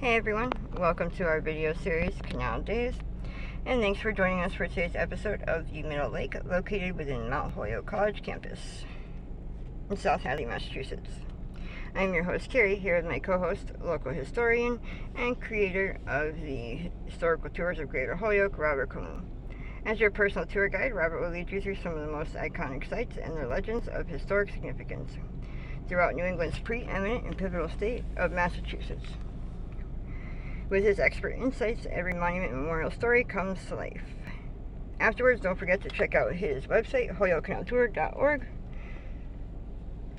Hey everyone, welcome to our video series, Canal Days, and thanks for joining us for today's episode of the Middle Lake, located within Mount Holyoke College campus in South Hadley, Massachusetts. I'm your host, Carrie, here with my co-host, local historian, and creator of the historical tours of Greater Holyoke, Robert Como. As your personal tour guide, Robert will lead you through some of the most iconic sites and their legends of historic significance throughout New England's preeminent and pivotal state of Massachusetts. With his expert insights, every monument and memorial story comes to life. Afterwards, don't forget to check out his website, holyokecanaltour.org,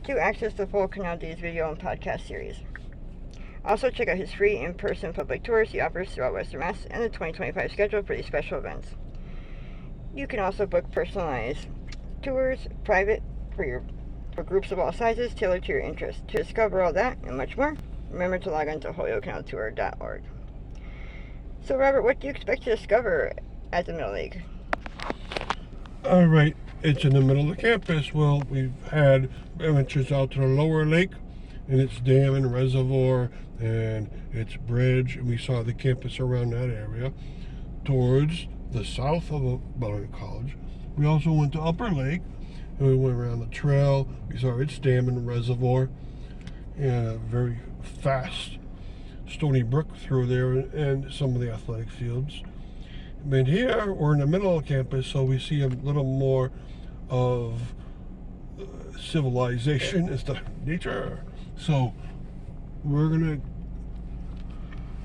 to access the full Canal Days video and podcast series. Also, check out his free in-person public tours he offers throughout Western Mass and the 2025 schedule for these special events. You can also book personalized tours, private, for groups of all sizes, tailored to your interests. To discover all that and much more, remember to log on to holyokecanaltour.org. So, Robert, what do you expect to discover at the Middle Lake? All right, it's in the middle of the campus. Well, we've had adventures out to the lower lake and its dam and reservoir and its bridge, and we saw the campus around that area. Towards the south of Holyoke College, we also went to Upper Lake, and we went around the trail. We saw its dam and reservoir, and a very fast stony brook through there, and some of the athletic fields. And here we're in the middle of campus, so we see a little more of civilization instead of nature. So we're gonna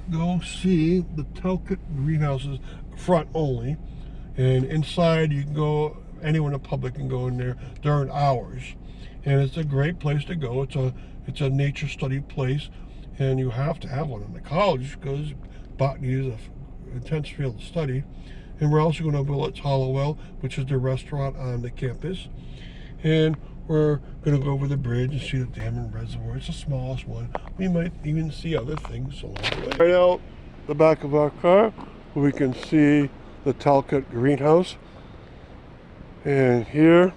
go see the Talcott greenhouses front only, and inside you can go, anyone in the public can go in there during hours, and it's a great place to go. It's a nature study place, and you have to have one in the college because botany is an intense field of study. And we're also going to Willet's Hollowell, which is the restaurant on the campus, and we're going to go over the bridge and see the dam and reservoir. It's the smallest one. We might even see other things along the way. Right out the back of our car, we can see the Talcott greenhouse, and here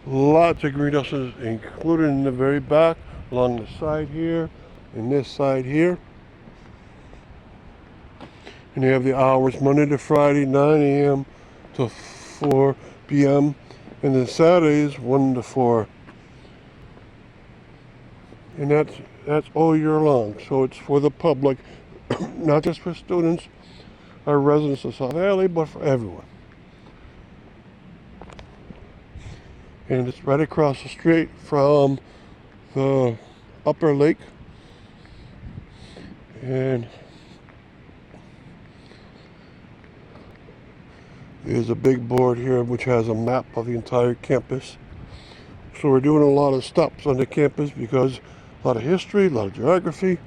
lots of greenhouses included in the very back, along the side here, and this side here. And you have the hours Monday to Friday, 9 a.m. to 4 p.m. and then Saturdays 1 to 4. And that's all year long. So it's for the public, not just for students or residents of South Hadley, but for everyone. And it's right across the street from the Upper Lake. And there's a big board here which has a map of the entire campus. So we're doing a lot of stops on the campus because a lot of history, a lot of geography,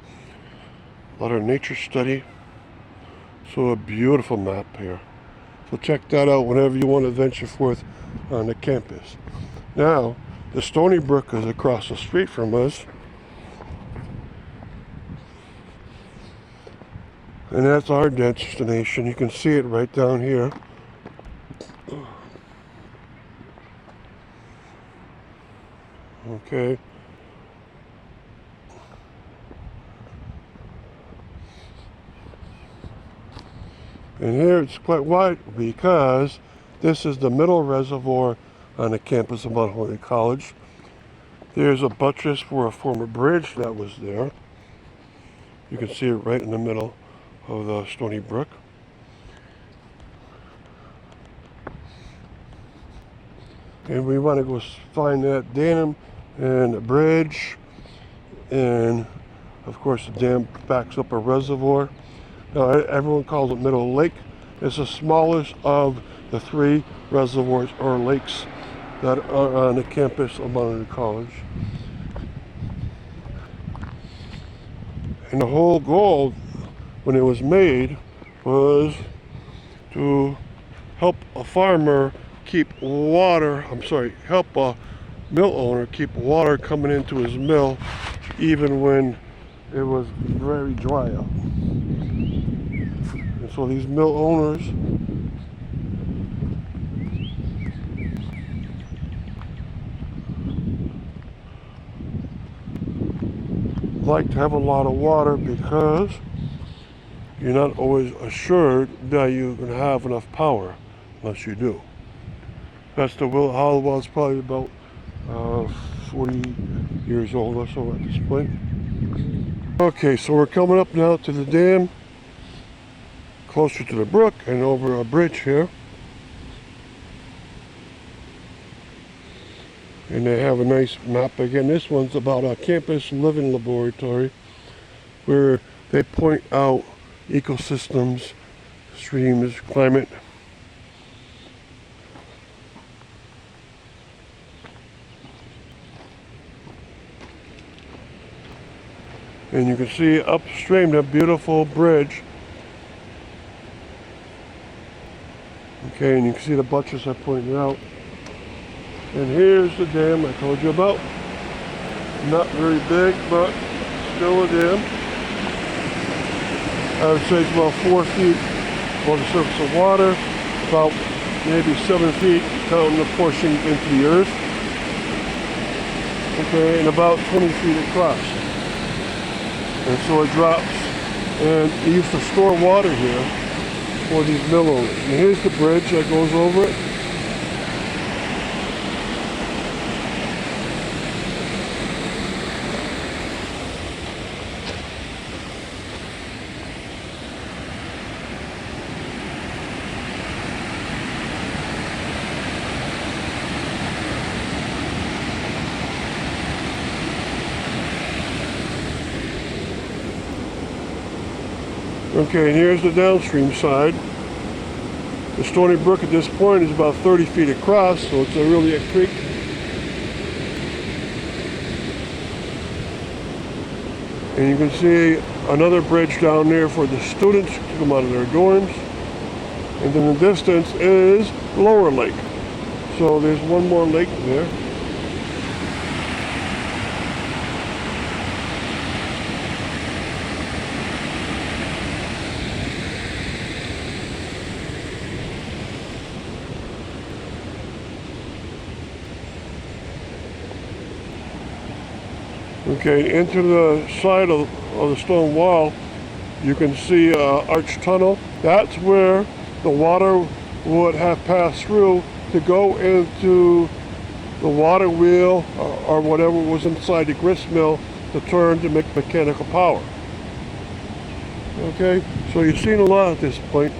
a lot of nature study. So a beautiful map here. So check that out whenever you want to venture forth on the campus. Now, the Stony Brook is across the street from us. And that's our destination. You can see it right down here. Okay. And here it's quite wide because this is the middle reservoir on the campus of Mount Holyoke College. There's a buttress for a former bridge that was there. You can see it right in the middle of the Stony Brook. And we want to go find that dam and the bridge, and of course the dam backs up a reservoir. Now everyone calls it Middle Lake. It's the smallest of the three reservoirs or lakes that are on the campus of Mount Holyoke College. And the whole goal when it was made was to help a farmer help a mill owner keep water coming into his mill even when it was very dry out. And so these mill owners like to have a lot of water because you're not always assured that you can have enough power unless you do. That's the Hollow well. It's probably about 40 years old or so at this point. Okay, so we're coming up now to the dam, closer to the brook and over a bridge here. And they have a nice map. Again, this one's about a campus living laboratory where they point out ecosystems, streams, climate. And you can see upstream that beautiful bridge. Okay, and you can see the buttress I pointed out. And here's the dam I told you about. Not very big, but still a dam. I would say it's about 4 feet above the surface of water, about maybe 7 feet counting the portion into the earth. Okay, and about 20 feet across. And so it drops. And they used to store water here for these mill owners. And here's the bridge that goes over it. Okay, and here's the downstream side. The Stony Brook at this point is about 30 feet across, so it's really a creek. And you can see another bridge down there for the students to come out of their dorms. And then the distance is Lower Lake. So there's one more lake there. Okay, into the side of the stone wall, you can see an arched tunnel. That's where the water would have passed through to go into the water wheel or whatever was inside the grist mill to turn to make mechanical power. Okay, so you've seen a lot at this point.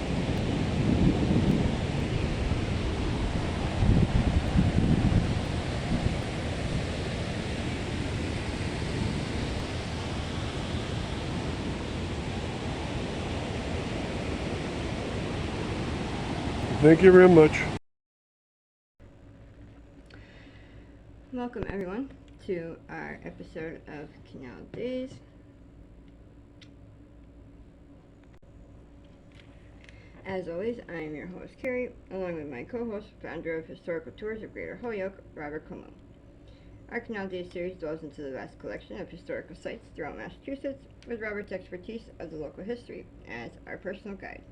Thank you very much. Welcome everyone to our episode of Canal Days. As always, I am your host Carrie, along with my co-host, founder of Historical Tours of Greater Holyoke, Robert Como. Our Canal Days series dwells into the vast collection of historical sites throughout Massachusetts, with Robert's expertise of the local history as our personal guide.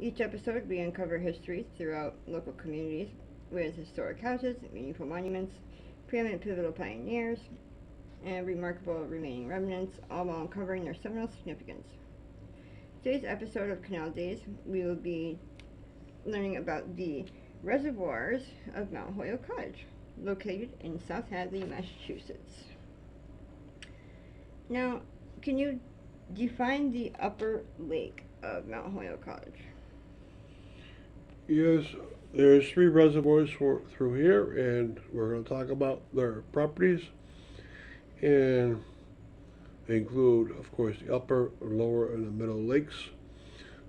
Each episode, we uncover history throughout local communities with historic houses, meaningful monuments, preeminent pivotal pioneers, and remarkable remaining remnants, all while uncovering their seminal significance. Today's episode of Canal Days, we will be learning about the Reservoirs of Mount Holyoke College, located in South Hadley, Massachusetts. Now, can you define the upper lake of Mount Holyoke College? Yes, there's 3 reservoirs through here, and we're going to talk about their properties. And they include, of course, the upper, lower, and the middle lakes.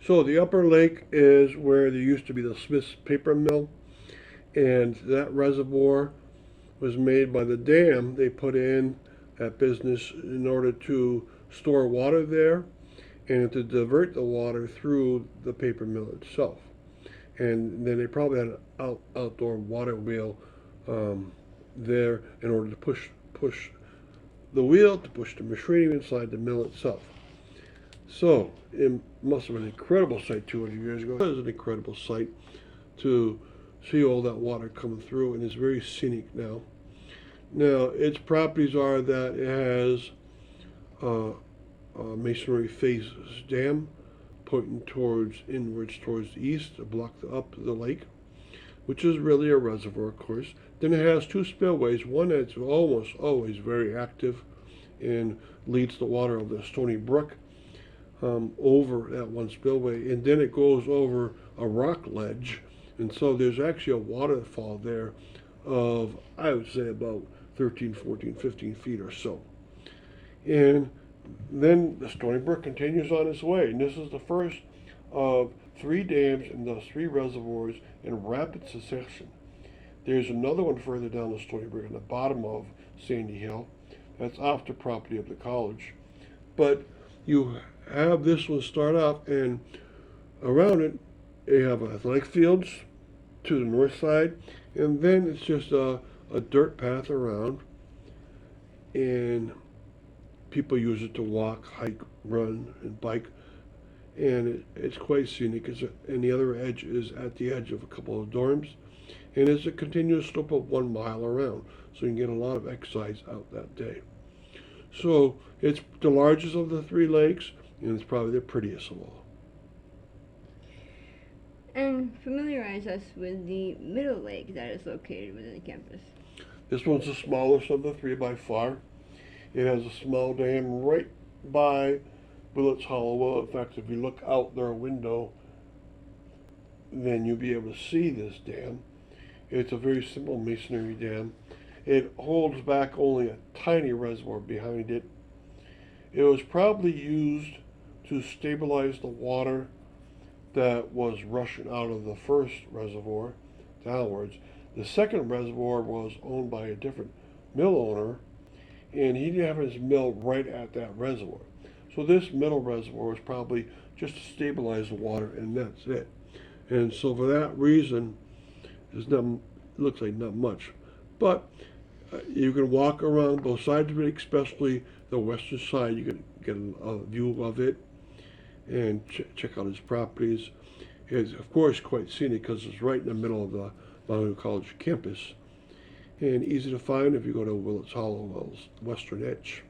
So the upper lake is where there used to be the Smith's paper mill, and that reservoir was made by the dam they put in that business in order to store water there and to divert the water through the paper mill itself. And then they probably had an outdoor water wheel there in order to push the wheel, to push the machinery inside the mill itself. So it must have been an incredible sight 200 years ago. It was an incredible sight to see all that water coming through, and it's very scenic now. Now, its properties are that it has a masonry face dam pointing inwards towards the east to block up the lake, which is really a reservoir, of course. Then it has two spillways, one that's almost always very active and leads the water of the Stony Brook over that one spillway, and then it goes over a rock ledge, and so there's actually a waterfall there of, I would say, about 13, 14, 15 feet or so. And then the Stony Brook continues on its way, and this is the first of 3 dams and those 3 reservoirs in rapid succession. There's another one further down the Stony Brook at the bottom of Sandy Hill. That's off the property of the college. But you have this one start off, and around it, you have athletic fields to the north side, and then it's just a dirt path around, and people use it to walk, hike, run, and bike, and it's quite scenic. And the other edge is at the edge of a couple of dorms, and it's a continuous slope of 1 mile around, so you can get a lot of exercise out that day. So it's the largest of the 3 lakes, and it's probably the prettiest of all. And familiarize us with the middle lake that is located within the campus. This one's the smallest of the 3 by far. It has a small dam right by Willets Hollow. Well, in fact, if you look out their window, then you'll be able to see this dam. It's a very simple masonry dam. It holds back only a tiny reservoir behind it. It was probably used to stabilize the water that was rushing out of the first reservoir downwards. The second reservoir was owned by a different mill owner, and he didn't have his mill right at that reservoir. So this middle reservoir was probably just to stabilize the water, and that's it. And so for that reason, looks like not much. But you can walk around both sides of it, especially the western side. You can get a view of it and check out its properties. It's, of course, quite scenic because it's right in the middle of the Holyoke College campus, and easy to find if you go to Willets Hollow's western edge.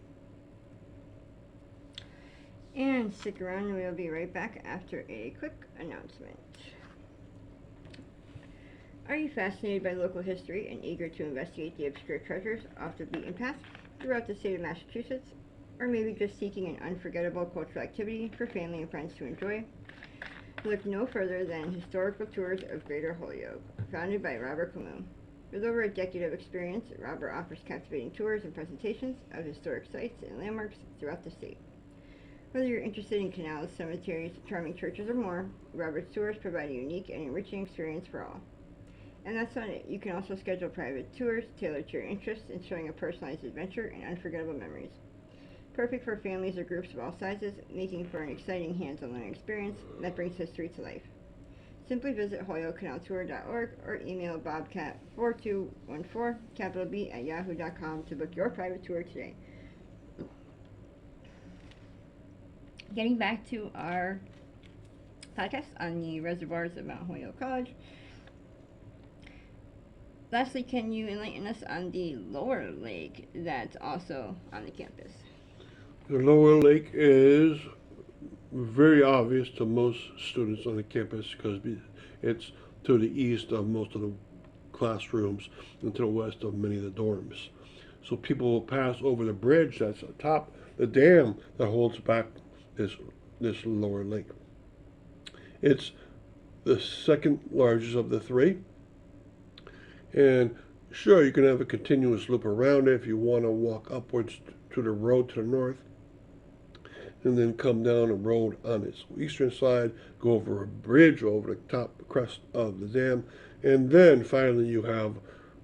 And stick around, and we'll be right back after a quick announcement. Are you fascinated by local history and eager to investigate the obscure treasures off the beaten path throughout the state of Massachusetts? Or maybe just seeking an unforgettable cultural activity for family and friends to enjoy? Look no further than Historical Tours of Greater Holyoke, founded by Robert Camus. With over a decade of experience, Robert offers captivating tours and presentations of historic sites and landmarks throughout the state. Whether you're interested in canals, cemeteries, charming churches, or more, Robert's tours provide a unique and enriching experience for all. And that's not it. You can also schedule private tours tailored to your interests, ensuring a personalized adventure and unforgettable memories. Perfect for families or groups of all sizes, making for an exciting hands-on learning experience that brings history to life. Simply visit holyokecanaltour.org or email bobcat4214, capital B, at yahoo.com to book your private tour today. Getting back to our podcast on the reservoirs of Mount Holyoke College. Lastly, can you enlighten us on the lower lake that's also on the campus? The lower lake is very obvious to most students on the campus because it's to the east of most of the classrooms and to the west of many of the dorms. So people will pass over the bridge that's atop the dam that holds back this lower lake. It's the second largest of the 3. And sure, you can have a continuous loop around it if you want to walk upwards to the road to the north, and then come down a road on its eastern side, go over a bridge over the top crest of the dam, and then finally you have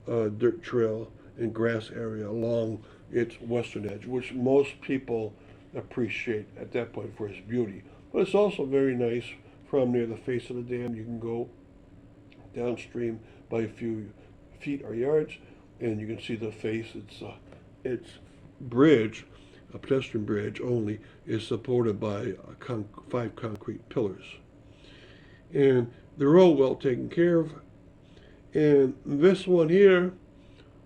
a dirt trail and grass area along its western edge, which most people appreciate at that point for its beauty. But it's also very nice from near the face of the dam. You can go downstream by a few feet or yards, and you can see the face. Its bridge, a pedestrian bridge only, is supported by 5 concrete pillars, and they're all well taken care of. And this one here,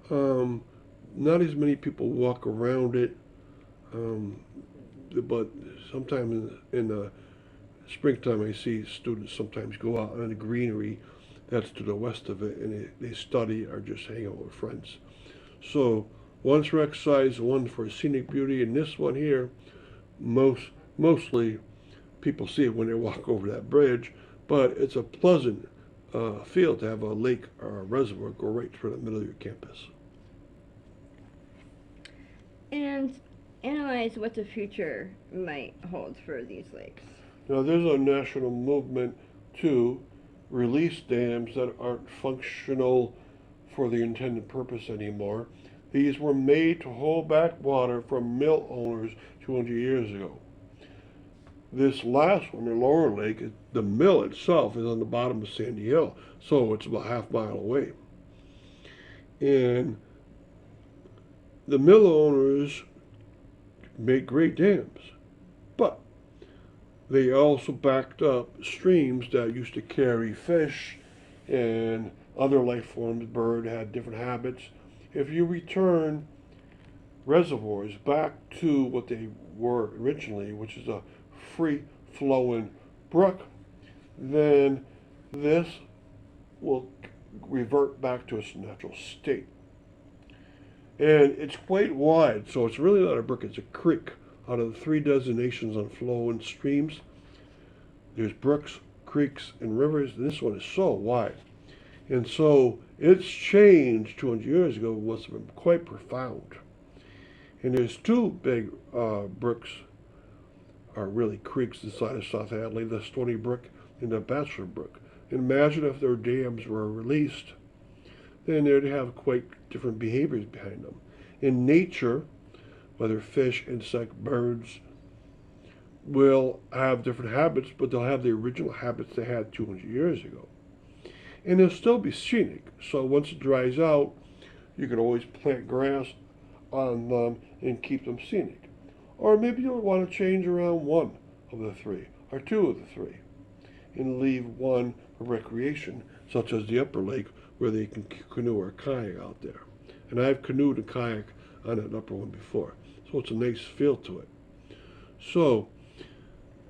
not as many people walk around it, but sometime in the springtime, I see students sometimes go out on the greenery that's to the west of it, and they study or just hang out with friends. So one's for exercise, one for scenic beauty, and this one here, mostly people see it when they walk over that bridge, but it's a pleasant feel to have a lake or a reservoir go right through the middle of your campus. And analyze what the future might hold for these lakes. Now, there's a national movement to release dams that aren't functional for the intended purpose anymore. These were made to hold back water from mill owners 200 years ago. This last one, the lower lake, the mill itself is on the bottom of Sandy Hill, so it's about half-mile away. And the mill owners make great dams, but they also backed up streams that used to carry fish and other life forms. Bird had different habits. If you return reservoirs back to what they were originally, which is a free-flowing brook, then this will revert back to its natural state. And it's quite wide, so it's really not a brook, it's a creek. Out of the 3 designations on flowing streams, there's brooks, creeks, and rivers, and this one is so wide. And so its change 200 years ago was quite profound. And there's 2 big brooks, or really creeks inside of South Hadley, the Stony Brook and the Bachelor Brook. And imagine if their dams were released, then they'd have quite different behaviors behind them. In nature, whether fish, insect, birds, will have different habits, but they'll have the original habits they had 200 years ago. And they'll still be scenic. So once it dries out, you can always plant grass on them and keep them scenic. Or maybe you'll want to change around 1 of the 3, or 2 of the 3, and leave 1 for recreation, such as the upper lake, where they can canoe or kayak out there. And I've canoed and kayak on that upper one before, so it's a nice feel to it. So,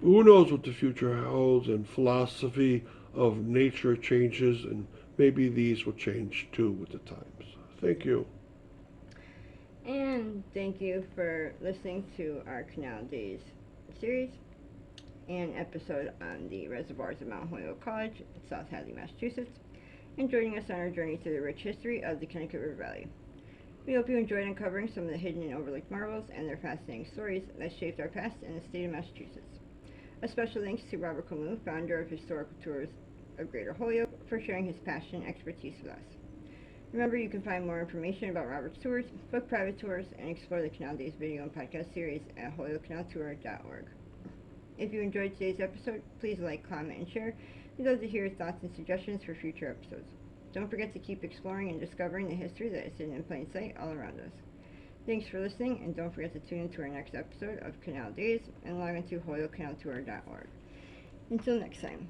who knows what the future holds, and philosophy of nature changes, and maybe these will change too with the times. Thank you. And thank you for listening to our Canal Days series and episode on the reservoirs of Mount Holyoke College in South Hadley, Massachusetts, and joining us on our journey through the rich history of the Connecticut River Valley. We hope you enjoyed uncovering some of the hidden and overlooked marvels and their fascinating stories that shaped our past in the state of Massachusetts. A special thanks to Robert Camus, founder of Historical Tours of Greater Holyoke, for sharing his passion and expertise with us. Remember, you can find more information about Robert's tours, book private tours, and explore the Canal Days video and podcast series at holyokecanaltour.org. If you enjoyed today's episode, please like, comment, and share. We'd love to hear your thoughts and suggestions for future episodes. Don't forget to keep exploring and discovering the history that is hidden in plain sight all around us. Thanks for listening, and don't forget to tune into our next episode of Canal Days and log into holyokecanaltour.org. Until next time.